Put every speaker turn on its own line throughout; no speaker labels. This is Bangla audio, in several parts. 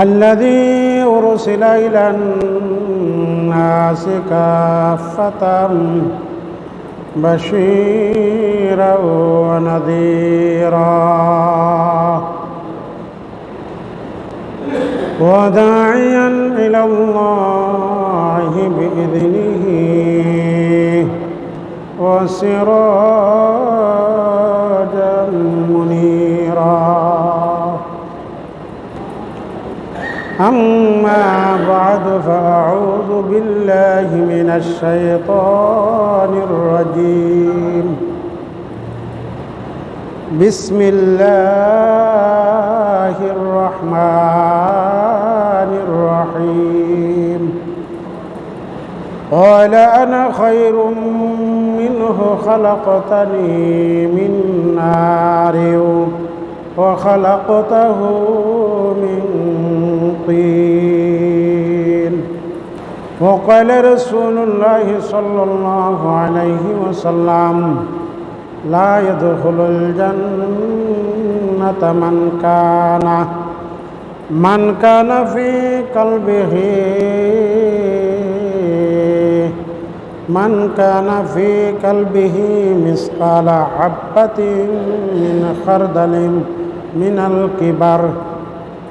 الذي أرسل إلى الناس كافة بشيرا ونذيرا وداعيا إلى الله بإذنه وسراجا منيرا أما بعد فأعوذ بالله من الشيطان الرجيم بسم الله الرحمن الرحيم قال أنا خير منه خلقتني من نار وخلقته من طين وقال رسول الله صلى الله عليه وسلم لا يدخل الجنة من كان في قلبه مثقال حبة من خردل من الكبر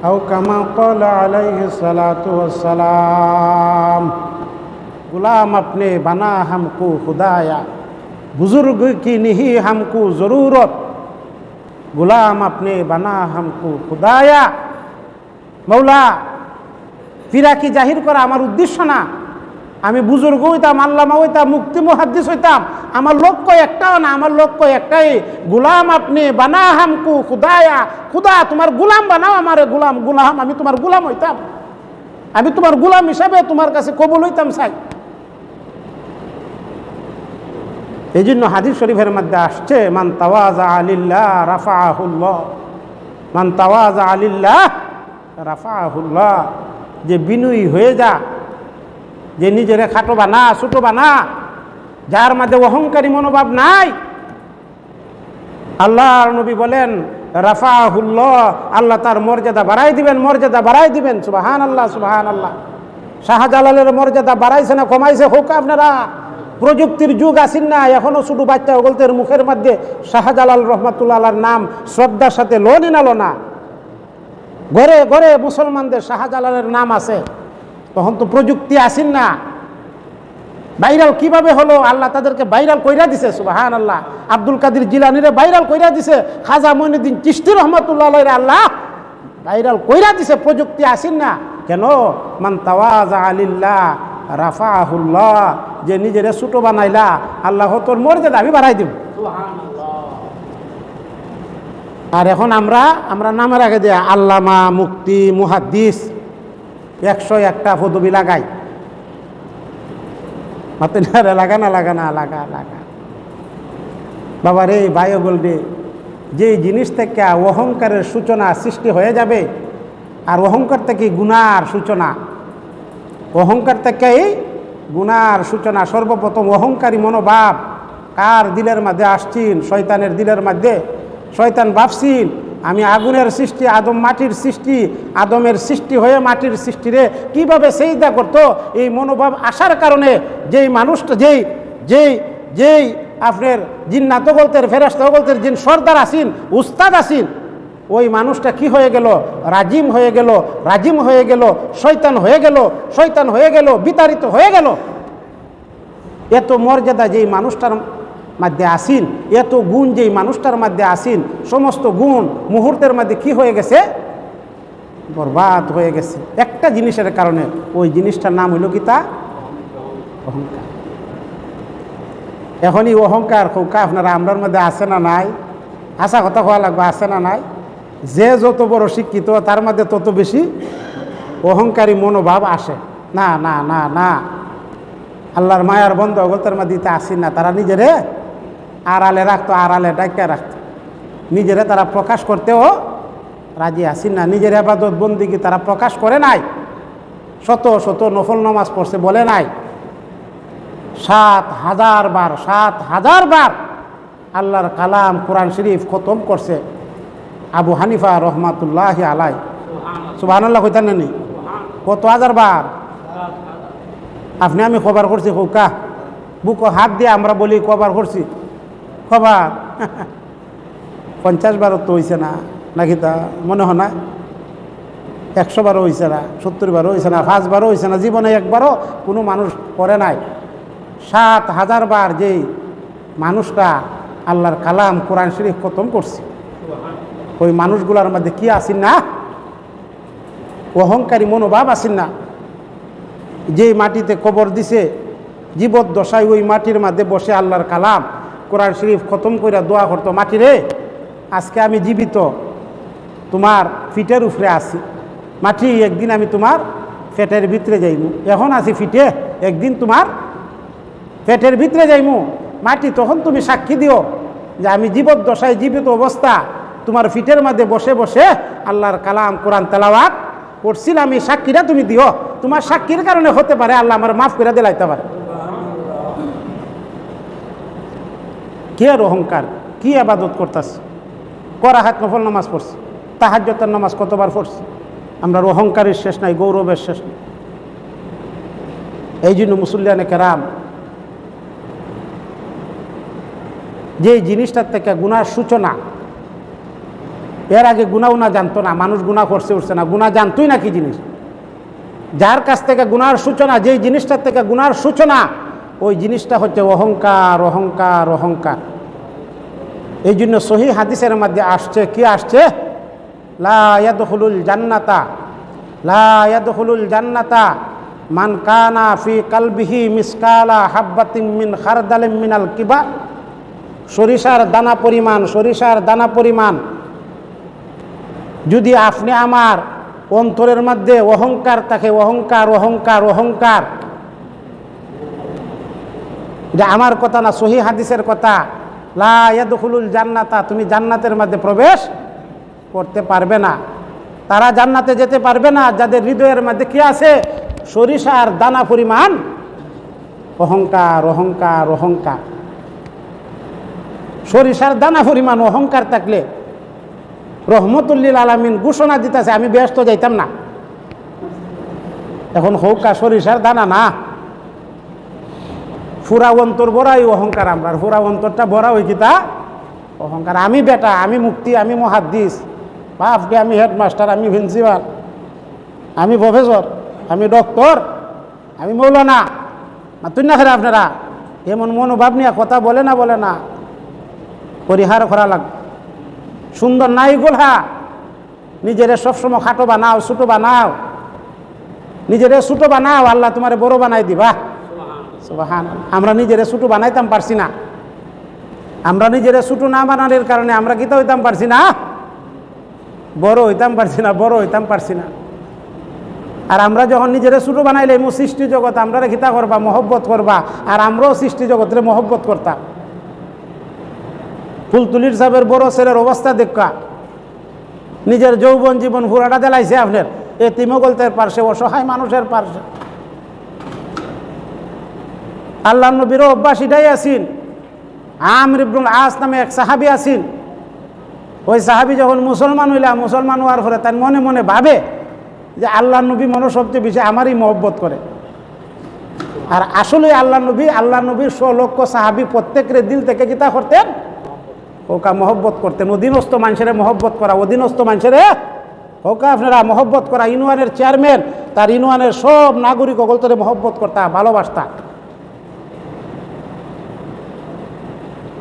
أو كما قال عليه الصلاة والسلام गुलाम अपने बना हमको खुदाया बुजुर्ग की नहीं हमको ज़रूरत गुलाम अपने बना हमको खुदाया मौला ফিরাকি জাহির করা আমার উদ্দেশ্য না আমি বুজুর্গ হইতাম আল্লামা হইতাম মুক্তি মুহাদ্দিস হইতাম আমার লক্ষ্য একটাও না আমার লক্ষ্য একটাই গুলাম আপনি বানা হামকু খুদায়া খুদা তোমার গুলাম বানাও আমার গুলাম আমি তোমার গুলাম হইতাম আমি তোমার গুলাম হিসাবে তোমার কাছে কবুল হইতাম চাই এই জন্য হাদিস শরীফের মধ্যে আসছে মান তাওয়াজা লিল্লাহ রাফাহুল্লাহ মান তাওয়াজা লিল্লাহ রাফাহুল্লাহ যে বিনয়ী হয়ে যা যে নিজের খাটো বানা ছোট বানা যার মধ্যে অহংকারী মনোভাব নাই আল্লাহর নবী বলেন রাফাহুল্লাহ আল্লাহ তার মর্যাদা বাড়াই দিবেন সুবহানাল্লাহ সুবহানাল্লাহ শাহজালালের মর্যাদা বাড়াইছে না কমাইছে হোক আপনারা প্রযুক্তির যুগ আসেন না এখনো ছোট বাচ্চা ওগলতের মুখের মধ্যে শাহজালাল রহমাতুল্লাহ আলার নাম শ্রদ্ধার সাথে লোনি নালো না ঘরে ঘরে মুসলমানদের শাহজালালের নাম আছে তখন তো প্রযুক্তি আসেন না ভাইরাল কিভাবে হলো আল্লাহ তাদেরকে ভাইরাল কইরা দিছে সুবহানাল্লাহ আব্দুল কাদের জিলানীরে ভাইরাল কইরা দিছে খাজা মঈনুদ্দিন চিশতি রহমাতুল্লাহ আলাইহি আল্লাহ ভাইরাল কইরা দিছে প্রযুক্তি আসেন না কেন মান তাওয়াজা লিল্লাহ রাফাহুল্লাহ যে নিজেরে ছোট বানাইলা আল্লাহ তোর মর্যাদা আমি বাড়াই দিব সুবহানাল্লাহ আর এখন আমরা নামের আগে দিয়ে আল্লামা মুফতি মুহাদ্দিস 101টা পদবি লাগাই মাতে লাগা বাবা রে ভাইও বলবে যে জিনিস থেকে অহংকারের সূচনা সৃষ্টি হয়ে যাবে আর অহংকার থেকে গুনার সূচনা অহংকার থেকে গুনার সূচনা সর্বপ্রথম অহংকারী মনোভাব কার দিলের মধ্যে আসছেন শয়তানের দিলের মধ্যে শয়তান ভাবছেন আমি আগুনের সৃষ্টি আদম মাটির সৃষ্টি আদমের সৃষ্টি হয়ে মাটির সৃষ্টিরে কিভাবে সেজদা করতো এই মনোভাব আসার কারণে যেই মানুষটা যেই আপনার জিন্নাত গলতের ফেরেশতা গলতের জিন সর্দার আসিন উস্তাদ আসিন ওই মানুষটা কি হয়ে গেল রাজিম হয়ে গেল শয়তান হয়ে গেল বিতাড়িত হয়ে গেল এত মর্যাদা যেই মানুষটার মধ্যে আসিন এত গুণ যেই মানুষটার মধ্যে আসিন সমস্ত গুণ মুহূর্তের মধ্যে কি হয়ে গেছে বরবাদ হয়ে গেছে একটা জিনিসের কারণে ওই জিনিসটার নাম হইল কি তা অহংকার এখনই অহংকার খৌকা আপনারা আমরার মধ্যে আছে না নাই আশা কথা হওয়া লাগবে আছে না নাই যে যত বড় শিক্ষিত তার মধ্যে তত বেশি অহংকারী মনোভাব আসে না না না না আল্লাহর মায়ার বন্ধ অগতের মধ্যে আসেন না তারা নিজেরে আড়ালে রাখতো আড়ালে ডাক্কা রাখতো নিজেরে তারা প্রকাশ করতেও রাজি আসেন না নিজের ইবাদত বন্দিগি তারা প্রকাশ করে নাই শত শত নফল নামাজ পড়ছে বলে নাই ৭,০০০ বার আল্লাহর কালাম কোরআন শরীফ খতম করছে আবু হানিফা রহমাতুল্লাহি আলাই সুবহানাল্লাহ কইতান নানি কত হাজার বার আপনি আমি খবর করছি হোকা বুক হাত দিয়ে আমরা বলি কবার করছি খবর 50 বারও তো হয়েছে না নাকি তা মনে হয় না 100 বারও হয়েছে না 70 বারও হয়েছে না 5 বারও হয়েছে না জীবনে একবারও কোনো মানুষ করে নাই 7,000 বার যেই মানুষটা আল্লাহর কালাম কোরআন শরীফ খতম করছে ওই মানুষগুলোর মধ্যে কি আসেন না অহংকারী মনোভাব আসেন না যেই মাটিতে কবর দিছে জীবদ্দশায় ওই মাটির মধ্যে বসে আল্লাহর কালাম কোরআন শরীফ খতম করে দোয়া করতো মাটি রে আজকে আমি জীবিত তোমার ফিটের উপরে আছি মাটি একদিন আমি তোমার পেটের ভিতরে যাইমু এখন আছি ফিটে একদিন তোমার পেটের ভিতরে যাইমু মাটি তখন তুমি সাক্ষী দিও যে আমি জীবদ্দশায় জীবিত অবস্থা তোমার ফিটের মধ্যে বসে বসে আল্লাহর কালাম কোরআন তেলাওয়াত করছিলাম এই সাক্ষীরা তুমি দিও তোমার সাক্ষীর কারণে হতে পারে আল্লাহ আমার মাফ করে দিলাইতে পারে কে আর অহংকার কি আবাদত করতেছে করা হাত নফল নামাজ পড়ছি তাহাজ্জুদের নামাজ কতবার পড়ছি আমরা অহংকারের শেষ নাই গৌরবের শেষ নাই এই জন্য মুসল্লিয়ানে কেরাম যে জিনিসটার থেকে গুনার সূচনা এর আগে গুনাও না জানতো না মানুষ গুনাহ করছে উঠছে না গুনাহ জানতোই না কি জিনিস যার কাছ থেকে গুনার সূচনা যেই জিনিসটার থেকে গুনার সূচনা ওই জিনিসটা হচ্ছে অহংকার অহংকার অহংকার এই জন্য সহিহ হাদিসের মধ্যে আসছে কি আসছে লা ইয়াদখুলুল জান্নাতা মান কানা ফি কালবিহি মিসকালা হাব্বাতিন মিন খারদালিন মিনাল কিবার সরিষার দানা পরিমাণ যদি আপনি আমার অন্তরের মধ্যে অহংকার থাকে অহংকার অহংকার অহংকার যে আমার কথা না সহিহ হাদিসের কথা লা ইয়াদখুলুল জান্নাতা তুমি জান্নাতের মধ্যে প্রবেশ করতে পারবে না তারা জান্নাতে যেতে পারবে না যাদের হৃদয়ের মধ্যে কি আছে সরিষার দানা পরিমাণ অহংকার অহংকার অহংকার সরিষার দানা পরিমাণ অহংকার থাকলে রহমতুল্লিল আলামিন ঘোষণা দিতেছে আমি ব্যস্ত যাইতাম না এখন হৌকা সরিষার দানা না ফুরা অন্তর বড়াই অহংকার আমরা ফুরা অন্তরটা বড়া হই কি তা অহংকার আমি বেটা আমি মুফতি আমি মুহাদ্দিস বাপকে আমি হেডমাস্টার আমি প্রিন্সিপাল আমি প্রফেসর আমি ডক্টর আমি মৌলানা তুই না খেলে আপনারা এমন মনোভাব নিয়ে কথা বলে না পরিহার করা লাগবে সুন্দর নাই গোলা নিজেরে সবসময় খাটো বানাও ছোটো বানাও নিজেরে ছোটো বানাও আল্লাহ তোমার বড় বানাই দিবা সুবহানাল্লাহ আমরা নিজেরে ছোটো বানাইতাম পারছি না আমরা নিজেরে ছোটো না বানানোর কারণে আমরা কিতা হইতাম পারছি না বড় হইতাম পারছি না আর আমরা যখন নিজেরে ছোটো বানাইলে সৃষ্টি জগৎ আমরা কিতা করবা মহব্বত করবা আর আমরাও সৃষ্টি জগতের মহব্বত করতাম ফুলতুলির সাহেবের বড় ছেলের অবস্থা দেখা নিজের যৌবন জীবন পুরাটা দেলাইছে আপনার এতিমগলতের পার্শ্বে অসহায় মানুষের পার্শ্বে আল্লাহ নবীর অভ্যাস এটাই আছেন আমর ইবনুল আস নামে এক সাহাবী আছেন ওই সাহাবী যখন মুসলমান হওয়ার পরে তার মনে মনে ভাবে যে আল্লাহ নবী মনে সবচেয়ে বেশি আমারই মহব্বত করে আর আসলে আল্লাহ নবীর 100 লক্ষ সাহাবী প্রত্যেকের দিল থেকে কিতা করতেন ওকা মহব্বত করতেন অধীনস্থ মানুষের মহব্বত করা অধীনস্থ মানুষের ওকা আপনারা মহব্বত করা ইউনিয়নের চেয়ারম্যান তার ইউনিয়নের সব নাগরিক অগলতরে মহব্বত করতা ভালোবাসতা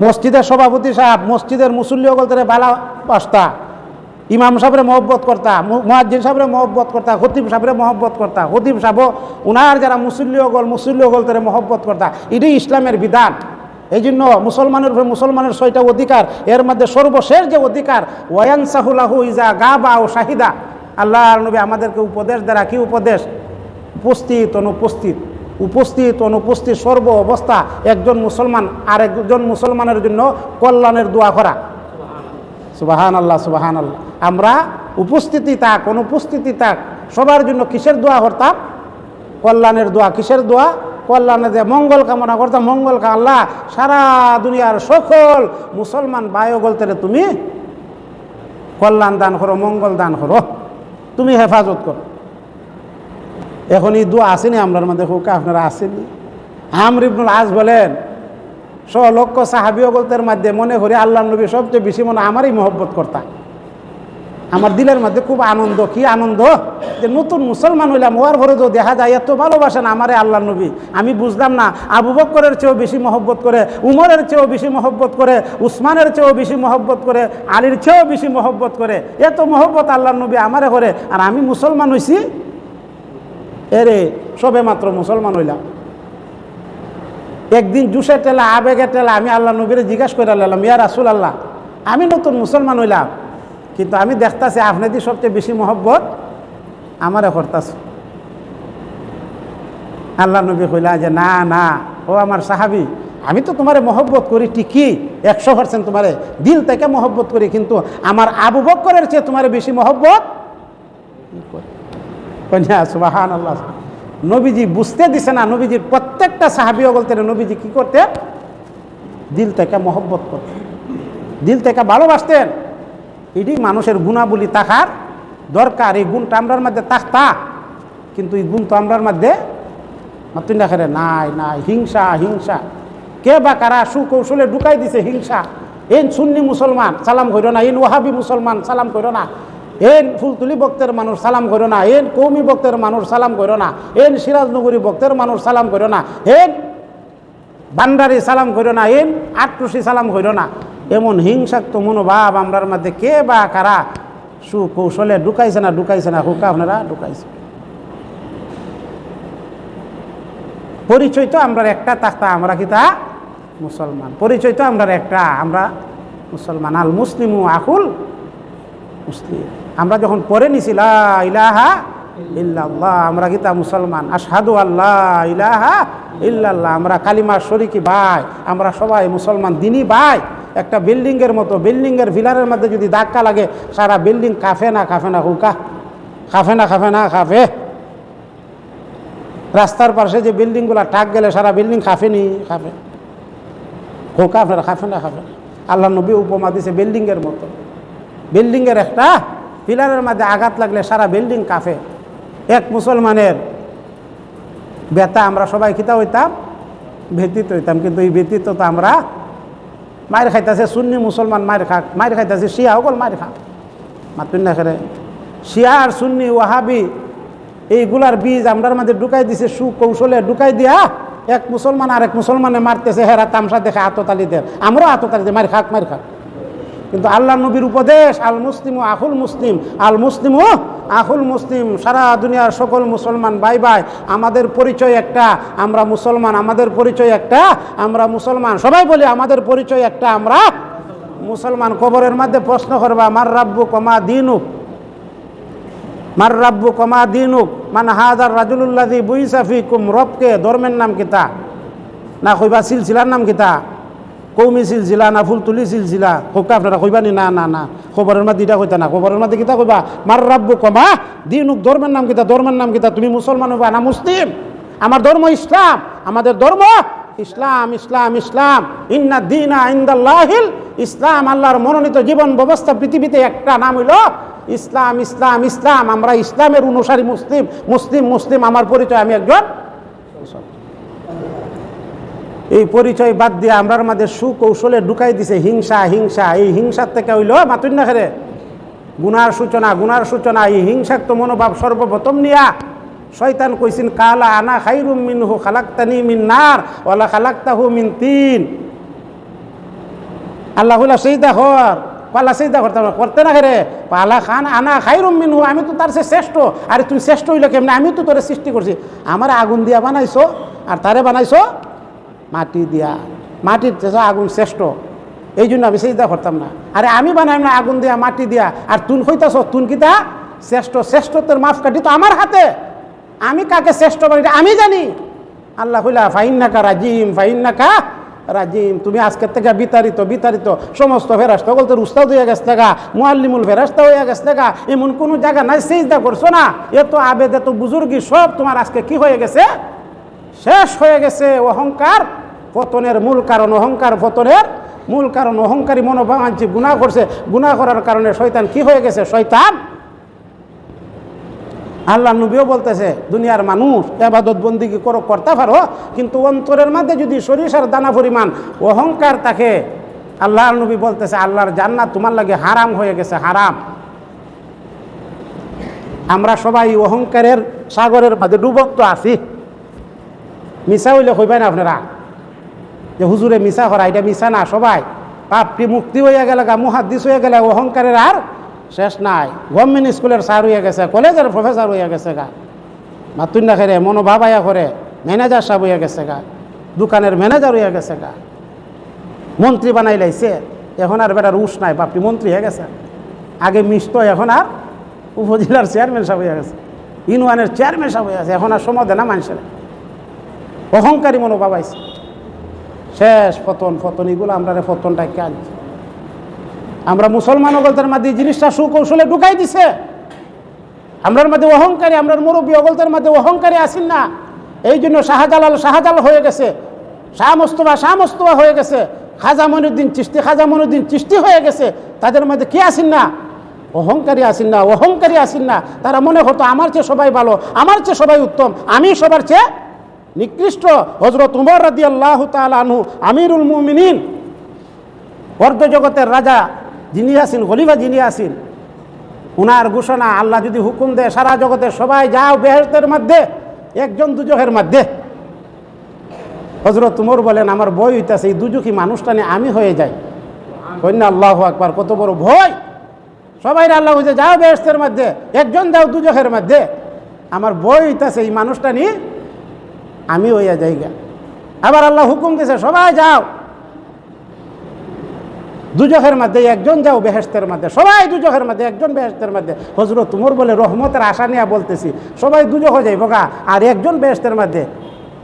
মসজিদের সভাপতি সাহেব মসজিদের মুসল্লি অগলতরে ভালোবাসতা ইমাম সাহেবের মহব্বত করতা মুয়াজ্জিন সাহেবের মহব্বত করতা খতিব সাহেবের মহব্বত করতা খতিব সাহেব উনার যারা মুসল্লি অগলতরে মহব্বত করতা এটাই ইসলামের বিধান এই জন্য মুসলমানের উপরে মুসলমানের 6টা অধিকার এর মধ্যে সর্বশেষ যে অধিকার ওয়ায়ানসাহুলাহু ইজা গাবা ও শাহিদা আল্লাহর নবী আমাদেরকে উপদেশ দ্বারা কি উপদেশ উপস্থিত অনুপস্থিত সর্ব অবস্থা একজন মুসলমান আর একজন মুসলমানের জন্য কল্যাণের দোয়া করা সুবহানাল্লাহ সুবহানাল্লাহ আমরা উপস্থিতি থাক অনুপস্থিতি থাক সবার জন্য কিসের দোয়া করতাম কল্যাণের দোয়া কিসের দোয়া কল্যাণে যে মঙ্গল কামনা করতাম মঙ্গল আল্লাহ সারা দুনিয়ার সকল মুসলমান ভাই বলতে তুমি কল্যাণ দান করো মঙ্গল দান করো তুমি হেফাজত করো। এখন এই দোয়া আসেনি আমরার মধ্যে, হোক আপনারা আসেনি। আমর ইবনুল আস বলেন, লক্ষ সাহাবিয়গলদের মধ্যে মনে করি আল্লাহ নবী সবচেয়ে বেশি মনে আমারই মহব্বত করতাম। আমার দিলের মধ্যে খুব আনন্দ, কি আনন্দ যে নতুন মুসলমান হইলাম, হওয়ার পরে তো দেখা যায় এত ভালোবাসেন আমারে আল্লাহ নবী। আমি বুঝলাম না আবু বকরের চেয়েও বেশি মহব্বত করে, উমরের চেয়েও বেশি মহব্বত করে, উসমানের চেয়েও বেশি মহব্বত করে, আলীর চেয়েও বেশি মহব্বত করে। এত মহব্বত আল্লাহ নবী আমারে করে, আর আমি মুসলমান হইছি। এরে সবে মাত্র মুসলমান হইলাম। একদিন জুসের টেলা, আবেগের টেলা আমি আল্লাহ নবীরে জিজ্ঞাসা করে আল্লাহ, ইয়া রাসূল আল্লাহ, আমি নতুন মুসলমান হইলাম, কিন্তু আমি দেখতেছি আপনাদের সবচেয়ে বেশি মহব্বত আমারে করতেছে। আল্লাহ নবী কইলা যে না না, ও আমার সাহাবি, আমি তো তোমারে মহব্বত করি ঠিকই, 100% তোমারে দিল থেকে মহব্বত করি, কিন্তু আমার আবু বকরের চেয়ে তোমারে বেশি মহব্বত করি। সুবহানাল্লাহ। নবীজি বুঝতে দিছে না, নবীজির প্রত্যেকটা সাহাবিও বলতেন নবীজি কি করতেন, দিল থেকে মহব্বত করতেন, দিল থেকে ভালোবাসতেন। এটি মানুষের গুণাবলী থাকার দরকার। এই গুণটা আমরার মধ্যে থাকতা, কিন্তু এই গুণ তো আমরার মধ্যে মাতুন দেখারে নাই নাই। হিংসা হিংসা, কে বা কারা সুকৌশলে ঢুকাই দিছে হিংসা। এন সুন্নি মুসলমান সালাম কইর না, এন ওয়াহাবি মুসলমান সালাম কইর না, এন ফুলতুলি বক্তের মানুষ সালাম কইর না, এন কৌমি বক্তের মানুষ সালাম কইর না, এন সিরাজনগরী বক্তের মানুষ সালাম কইর না, এন বান্ডারি সালাম কইর না, এন আটটুসি সালাম কইর না। এমন হিংসাত্মক মনোভাব আমরার মধ্যে কে বা কারা সুকৌশলে ঢুকাইছে না, ঢুকাইছে না, হুকা আপনারা ঢুকাইছে। পরিচয় তো আমরা একটা থাকতা, আমরা কি তা মুসলমান। পরিচয় তো আমরা একটা, আমরা মুসলমান। আল মুসলিমু আকুল মুসলিম। আমরা যখন পড়ে নিছি লা ইলাহা ইল্লাল্লাহ, আমরা কি তা মুসলমান। আশহাদু আল্লাহ ইলাহা ইল্লাল্লাহ, আমরা কালিমার শরীকি ভাই, আমরা সবাই মুসলমান দিনী ভাই। একটা বিল্ডিংয়ের মতো, বিল্ডিংয়ের ফিলারের মধ্যে যদি ধাক্কা লাগে সারা বিল্ডিং কাফে না কাফে না, হুকা কাফে না কাফে না কাফে। রাস্তার পাশে যে বিল্ডিংগুলো টাক গেলে সারা বিল্ডিং কাফেনি কাফে, হুকা আপনারা কাফে না কাফে। আল্লাহ নবী উপমা দিছে বিল্ডিংয়ের মতো। বিল্ডিংয়ের একটা পিলারের মধ্যে আঘাত লাগলে সারা বিল্ডিং কাফে। এক মুসলমানের ব্যথা আমরা সবাই খিতা হইতাম, ব্যতীত হইতাম, কিন্তু এই ব্যতীত তো আমরা মায়ের খাইতেছে সুন্নি মুসলমান, মায়ের খাইতেছে শিয়া সকল মায়ের খা মাতুন না খেলে। শিয়া আর সুন্নি ওয়াহাবি এইগুলার বীজ আমরার মাঝে ঢুকাই দিছে, সুকৌশলে ঢুকাই দিয়া এক মুসলমান আর এক মুসলমানে মারতেছে, হেরা তামসা দেখে আততালিদের, আমরাও আততালিতে মার খাক মার খাক। কিন্তু আল্লাহ নবীর উপদেশ আল মুসলিম আখুল মুসলিম, আল মুসলিম আখুল মুসলিম, সারা দুনিয়ার সকল মুসলমান ভাই ভাই, আমাদের পরিচয় একটা, আমরা মুসলমান, আমাদের পরিচয় একটা, আমরা মুসলমান। সবাই বলি আমাদের পরিচয় একটা, আমরা মুসলমান। কবরের মধ্যে প্রশ্ন করবা মার রাব্বু কমা দিনুক, মার রাব্বু কমা দিনুক, মান হাজার রাজুলুল্লাযী বুইসা ফীকুম, রবকে ধর্মের নাম কিতা না কইবা, সিলসিলার নাম কিতা, কৌমি সিলসিলা না ফুলতুলি সিলসিলা, হোক আপনারা কইবানি না না না, খবরের মধ্যে এটা কইতা না, খবরের মধ্যে কিতা কইবা মার রাব্বু কমা দিনুক, ধর্মের নাম কিতা, ধর্মের নাম কিতা, তুমি মুসলমান হইবা না মুসলিম। আমার ধর্ম ইসলাম, আমাদের ধর্ম ইসলাম, ইসলাম ইসলাম। ইন্না দীনা ইনদাল্লাহিল ইসলাম, আল্লাহর মনোনীত জীবন ব্যবস্থা পৃথিবীতে একটা নাম হইল ইসলাম, ইসলাম ইসলাম। আমরা ইসলামের অনুসারী মুসলিম, মুসলিম মুসলিম। আমার পরিচয় আমি একজন। এই পরিচয় বাদ দিয়ে আমরার মাঝে সুকৌশলে ঢুকাই দিছে হিংসা হিংসা। এই হিংসার থেকে হইল মাতুন না খেরে গুনার সূচনা, গুনার সূচনা। এই হিংসাক্ত মনোভাব সর্বপ্রথম নিয়া শয়তান কইছেন কালা আনা খাইরুম মিনহু খালাকতানি মিন নার ওয়ালা খালাকতাহু মিন তিন। আল্লাহ হইলা সেইদা হর পালা, সেইদা করতে না খেরে পালা খান আনা খাইরুম মিনহু, আমি তো তার সে শ্রেষ্ঠ। আরে তুমি শ্রেষ্ঠ হইলে কেমনি, আমি তো তোরে সৃষ্টি করছি। আমার আগুন দিয়া বানাইছো আর তারে বানাইছো মাটি দিয়া, মাটির আগুন শ্রেষ্ঠ, এই জন্য আমি সিজদা করতাম না। আরে আমি বানাই না আগুন দিয়া মাটি দিয়া, আর তুন হইতাছ তুন কিতা শ্রেষ্ঠ। শ্রেষ্ঠত্বের মাপকাঠি তো আমার হাতে, আমি কাকে শ্রেষ্ঠ বানি আমি জানি। আল্লাহ কইলা ফাইন্নাকা রাজিম, ফাইন্নাকা রাজিম, তুমি আজকের থেকে বিতাড়িত, বিতাড়িত। সমস্ত ফেরেশতা বলতে উস্তাদ হইয়া গেছে দেখা, মুআল্লিমুল ফেরেশতা হইয়া গেছে দেখা, এমন কোনো জায়গা নাই সিজদা করছো না। এত আবেদ এত বুজুর্গি সব তোমার আজকে কি হয়ে গেছে, শেষ হয়ে গেছে। অহংকার পতনের মূল কারণ, অহংকার পতনের মূল কারণ। অহংকারী মনোভাব আনছি, গুনাহ করছে, গুনাহ করার কারণে শয়তান কি হয়ে গেছে, শয়তান আল্লাহ নবীও বলতেছে দুনিয়ার মানুষ ইবাদত বন্দিগি করতে পারো, কিন্তু অন্তরের মধ্যে যদি সরিষার দানা পরিমাণ অহংকার থাকে, আল্লাহ নবী বলতেছে আল্লাহর জান্নাত তোমার লাগে হারাম হয়ে গেছে, হারাম। আমরা সবাই অহংকারের সাগরের মধ্যে ডুবন্ত আছি। মিশা হইলে কইবেন আপনারা যে হুজুরে মিশা করা, এটা মিশা না। সবাই পাপটি মুক্তি হইয়া গেলে, মুহাদ্দিস হয়ে গেলে অহংকারের আর শেষ নাই। গভর্নমেন্ট স্কুলের স্যার হইয়া গেছে, কলেজের প্রফেসর হইয়া গেছে গা, মাতুন না খেরে মনোভাবাইয়া করে ম্যানেজার সাহেব হইয়া গেছে গা, দোকানের ম্যানেজার হইয়া গেছে গা, মন্ত্রী বানাই লাইছে। এখন আর বেটার উস নাই, বাপটি মন্ত্রী হয়ে গেছে। আগে মিশতো, এখন আর উপজেলার চেয়ারম্যান সাহেব হয়ে গেছে, ইউনিয়নের চেয়ারম্যান সাহেব হয়ে গেছে। এখন আর সময় দেয় না মানুষের, অহংকারী মনোভাব আইছে। শেষ পতন, এগুলো আমরা পতনটা কে আনছি? আমরা মুসলমান অগলতের মধ্যে জিনিসটা সুকৌশলে ঢুকাই দিছে। আমরার মধ্যে অহংকারী, আমরার মুরব্বী অগলতের মধ্যে অহংকারী আসেন না। এই জন্য শাহজালাল হয়ে গেছে, শাহ মোস্তফা হয়ে গেছে, খাজা মঈনুদ্দিন চিশতি হয়ে গেছে। তাদের মধ্যে কি আসেন না? অহংকারী আসেন না। তারা মনে হতো আমার চেয়ে সবাই ভালো, আমার চেয়ে সবাই উত্তম, আমি সবার চেয়ে নিকৃষ্ট। হযরত উমর রাদিয়াল্লাহু তাআলা আনহু আমিরুল মুমিনিন, অর্ধ জগতের রাজা যিনি আছেন, খলিফা যিনি আছেন, উনার ঘোষণা, আল্লাহ যদি হুকুম দেয় সারা জগতের সবাই যাও বেহেশতের মধ্যে, একজন দুজখের মধ্যে। হযরত উমর বলেন আমার ভয় হইতাছে এই দুজখী মানুষটা নিয়ে আমি হয়ে যাই। কন্যা আল্লাহু আকবার, কত বড় ভয়! সবাই আল্লাহ হয়েছে যাও বেহেশতের মধ্যে, একজন যাও দুজখের মধ্যে। আমার ভয় হইতাছে এই মানুষটা নিয়ে আমি হইয়া যাইগা। আবার আল্লাহ হুকুম দিয়েছে সবাই যাও দুজখের মধ্যে, একজন যাও বেহেশতের মধ্যে। সবাই দুজখের মধ্যে, একজন বেহেশতের মধ্যে। হযরত উমর বলে রহমতের আশা নিয়ে বলতেছি সবাই দুজখ যাইব গা, আর একজন বেহেশতের মধ্যে।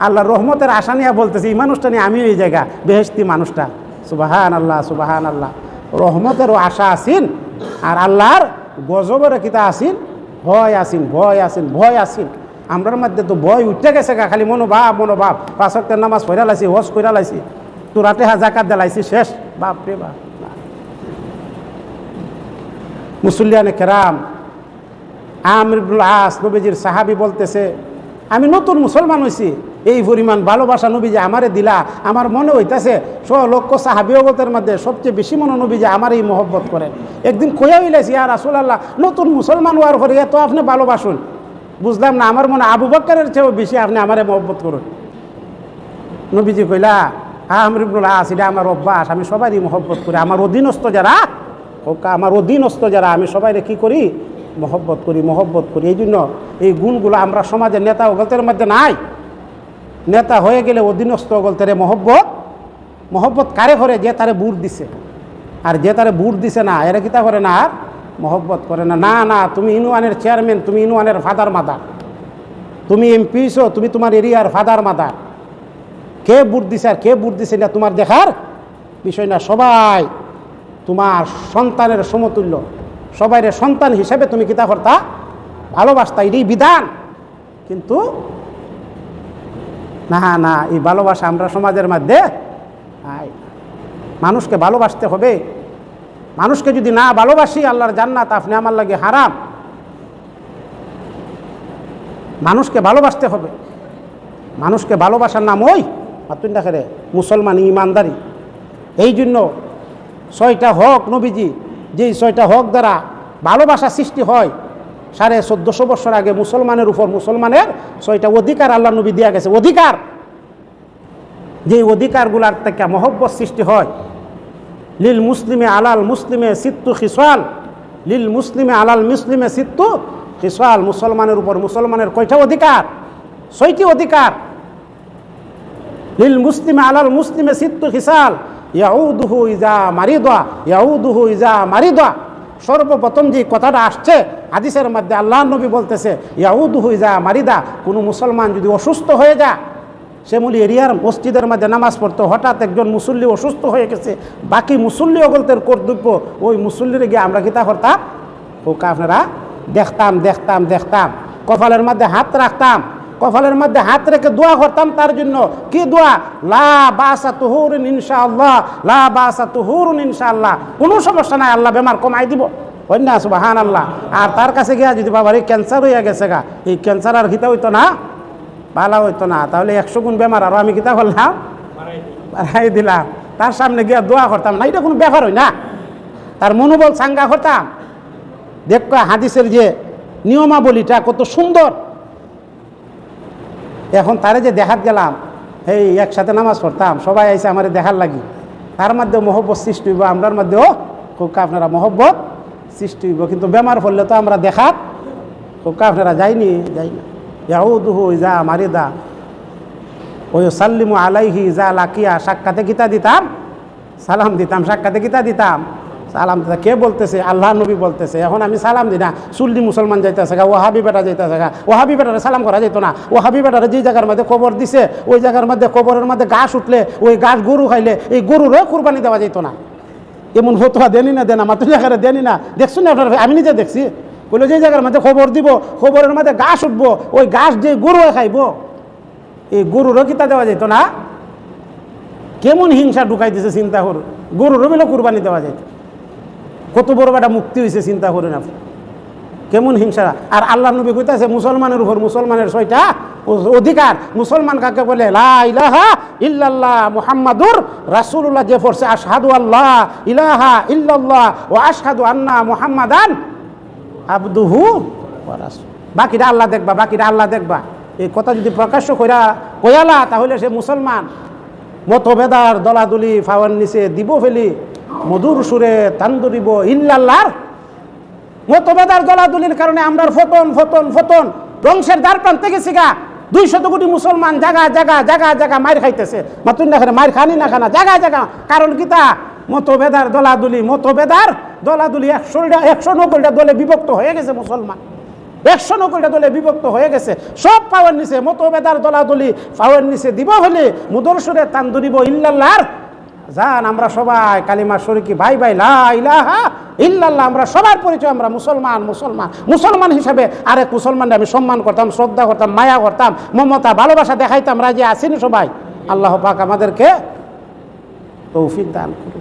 আল্লাহ রহমতের আশা নিয়ে বলতেছি এই মানুষটা নিয়ে আমি ওই জায়গা বেহেশতি মানুষটা। সুবাহান আল্লাহ। রহমতেরও আশা আসিন, আর আল্লাহর গজবের কিতা আসিন, ভয় আসিন। আমরার মধ্যে তো ভয় উঠে গেছে গা, খালি মনোভাব। 5 ওয়াক্তের নামাজ পড়া লাইছি, হজ কইরা লাইছি, তোরাতে জাকাত দিলাইছি, শেষ। বাপ রে বাপ। মুসল্লিয়ানে কেরাম, আমর ইবনুল আস নবীজির সাহাবী বলতেছে আমি নতুন মুসলমান হয়েছি, এই পরিমাণ ভালোবাসা নবীজি আমারে দিলা। আমার মনে হইতেছে 100 লক্ষ সাহাবীদের মধ্যে সবচেয়ে বেশি মনে নবীজি আমার এই মহব্বত করেন। একদিন কইয়া হইলাইছি ইয়া রাসূলুল্লাহ, নতুন মুসলমান হওয়ার পরে এত আপনি ভালোবাসুন, বুঝলাম না, আমার মনে আবু বকরের চেয়েও বেশি আপনি আমারে মহব্বত করুন। নবীজি কইলা আমর ইবনুল আস, এটা আমার অভ্যাস, আমি সবারই মহব্বত করি। আমার অধীনস্থ যারা আমি সবাইরে কি করি? মহব্বত করি। এই জন্য এই গুণগুলো আমরা সমাজের নেতা অগলতের মধ্যে নাই। নেতা হয়ে গেলে অধীনস্থ অগলতের মহব্বত কারে করে? যে তারে বুট দিছে। আর যে তারে বুট দিছে না, এরা কিতা করে না, আর মহব্বত করে না। না, তুমি ইউনিয়নের চেয়ারম্যান, তুমি ইউনিয়নের ফাদার মাদার, তুমি এমপি হইছো, তুমি তোমার এরিয়ার ফাদার মাদার। কে বুট দিছে আর কে বুট দিছে না তোমার দেখার বিষয় না। সবাই তোমার সন্তানের সমতুল্য, সবাইরে সন্তান হিসেবে তুমি কিতা করতা? ভালোবাসতা, এটাই বিধান। কিন্তু না, এই ভালোবাসা আমরা সমাজের মধ্যে মানুষকে ভালোবাসতে হবে। মানুষকে যদি না ভালোবাসি, আল্লাহর জান্নাত আপনি আমার লাগে হারাম। মানুষকে ভালোবাসতে হবে। মানুষকে ভালোবাসার নাম ওই মাতুন দেখে মুসলমান, ইমানদারি। এই জন্য 6টা হক নবীজি, যেই 6টা হক দ্বারা ভালোবাসা সৃষ্টি হয়, 1450 বছর আগে মুসলমানের উপর মুসলমানের 6টা অধিকার আল্লাহ নবী দিয়া গেছে। অধিকার, যেই অধিকারগুলার থেকে মহব্বত সৃষ্টি হয়। লিল মুসলিমে আলাল মুসলিমে সিত্তু খিসাল, লিল মুসলিমে আলাল মুসলিমে সিত্তু খিসাল। মুসলমানের উপর মুসলমানের কয়টা অধিকার? 6টি অধিকার। লিল মুসলিমে আলাল মুসলিমে সিত্তু খিসাল ইয়াউদুহু ইজা মারিদা। সর্বপ্রথম যে কথাটা আসছে হাদিসের মধ্যে, আল্লাহ নবী বলতেছে ইয়াউদুহু ইজা মারিদা। কোনো মুসলমান যদি অসুস্থ হয়ে যায়, সে মূল এরিয়ার মসজিদের মধ্যে নামাজ পড়তো, হঠাৎ একজন মুসল্লি অসুস্থ হয়ে গেছে, বাকি মুসল্লি অগলতের কর্তব্য ওই মুসল্লিরে গিয়ে আমরা কিতা করতাম? ওকে আপনারা দেখতাম। কপালের মধ্যে হাত রাখতাম, কপালের মধ্যে হাত রেখে দোয়া করতাম তার জন্য। কি দোয়া? লা বাসা তুহুরুন ইনশাআল্লাহ, লা বাসা তুহুরুন ইনশাআল্লাহ। কোনো সমস্যা নাই, আল্লাহ বেমার কমাই দিব। অন্য সুবহানাল্লাহ। আর তার কাছে গিয়া যদি বাবার এই ক্যান্সার হইয়া গেছে গা, এই ক্যান্সার আর খিতা হইতো না, ভালো হইতো না, তাহলে 100 গুণ বেমার আরও আমি কিতা করলাম, বাড়াই দিলাম। তার সামনে গিয়া দোয়া করতাম না, এটা কোনো ব্যাপার হয় না, তার মনোবল চাঙ্গা করতাম। দেখো হাদিসের যে নিয়মাবলীটা কত সুন্দর। এখন তারে যে দেখাত গেলাম, এই একসাথে নামাজ পড়তাম, সবাই আইসে আমার দেখার লাগি, তার মধ্যে মহব্বত সৃষ্টি হইব, আমরার মধ্যেও খুব আপনারা মহব্বত সৃষ্টি হইব। কিন্তু বেমার পড়লে তো আমরা দেখাত খুব আপনারা যাই না। ইয়াউদুহু ইজা মারিদা ওই সাল্লিমু আলাইহি ইজা লাকিয়া, সাক্ষাতে কিতা দিতাম, সালাম দিতাম, সাক্ষাতে কিতা দিতাম, সালাম দিতাম। কে বলতেছে? আল্লাহ নবী বলতেছে। এখন আমি সালাম দিই না, সুল্লি মুসলমান যাইতেছে গা, ওহাবি বেটা যাইতেছে গা, ওহাবি বেটারে সালাম করা যেত না। ওহাবি বেটারে যে জায়গার মধ্যে কবর দিছে, ওই জায়গার মধ্যে কবরের মধ্যে ঘাস উঠলে, ওই ঘাস গরু খাইলে, এই গরুরও কুরবানি দেওয়া যেত না। এমন ফতোয়া দেনি না, দেন আমার তো জায়গায় দেনি না, দেখছুন না আপনার, আমি নিজে দেখছি। বললো যে জায়গার মধ্যে খবর দিব, খবরের মধ্যে ঘাস উঠবো, ওই ঘাস যে গরু খাইব, এই গরুরও কিতা দেওয়া যেত না। কেমন হিংসা ঢুকাই দিছে চিন্তা করুন, গরুরও বেলা কুরবানি দেওয়া যেত। কত বড় একটা মুক্তি হয়েছে চিন্তা করেন আপনি, কেমন হিংসা। আর আল্লাহ নবী কইতাছে মুসলমানের উপর মুসলমানের 6টা অধিকার। মুসলমান কাকে বলে? লা ইলাহা ইল্লাল্লাহ মুহাম্মাদুর রাসূলুল্লাহ যে পড়ছে আশহাদু আল্লাহ ইলাহা ইল্লাল্লাহ ওয়া আশহাদু আন্না মুহাম্মাদান আবদুহু ওয়া রাসূল। বাকিটা আল্লাহ দেখবা, বাকিটা আল্লাহ দেখবা। এই কথা যদি প্রকাশ্য কয়ালা, তাহলে সে মুসলমান। মতভেদার দলাদলি ফাওয়ার নিচে দিব ফেলি, মধুর সুরে তান্দুরিব ইল্লাল্লাহর। মতভেদার দলাদলির কারণে আমরা ফতন ধ্বংসের দ্বার প্রান্তে গেছি গা। 200 কোটি মুসলমান জায়গা মার খাইতেছে, মাতুন না খানে মার খানি না খানা জায়গা। কারণ কিতা? মতভেদার দলাদলি 190টা দলে বিভক্ত হয়ে গেছে মুসলমান, 190টা দলে বিভক্ত হয়ে গেছে। সব পাওয়ার নিচে মতভেদার দলাদলি পাওয়ার নিচে দিব হলে মধুর সুরে তান্দুরিব ইল্লাল্লাহর। জান আমরা সবাই কালিমা শরীকি ভাই লা ইলাহা ইল্লাল্লাহ, আমরা সবার পরিচয়, আমরা মুসলমান হিসাবে আরেক মুসলমানকে আমি সম্মান করতাম, শ্রদ্ধা করতাম, মায়া করতাম, মমতা ভালোবাসা দেখাইতাম। রাজি আসেনি সবাই? আল্লাহ পাক আমাদেরকে তৌফিক দান করুন।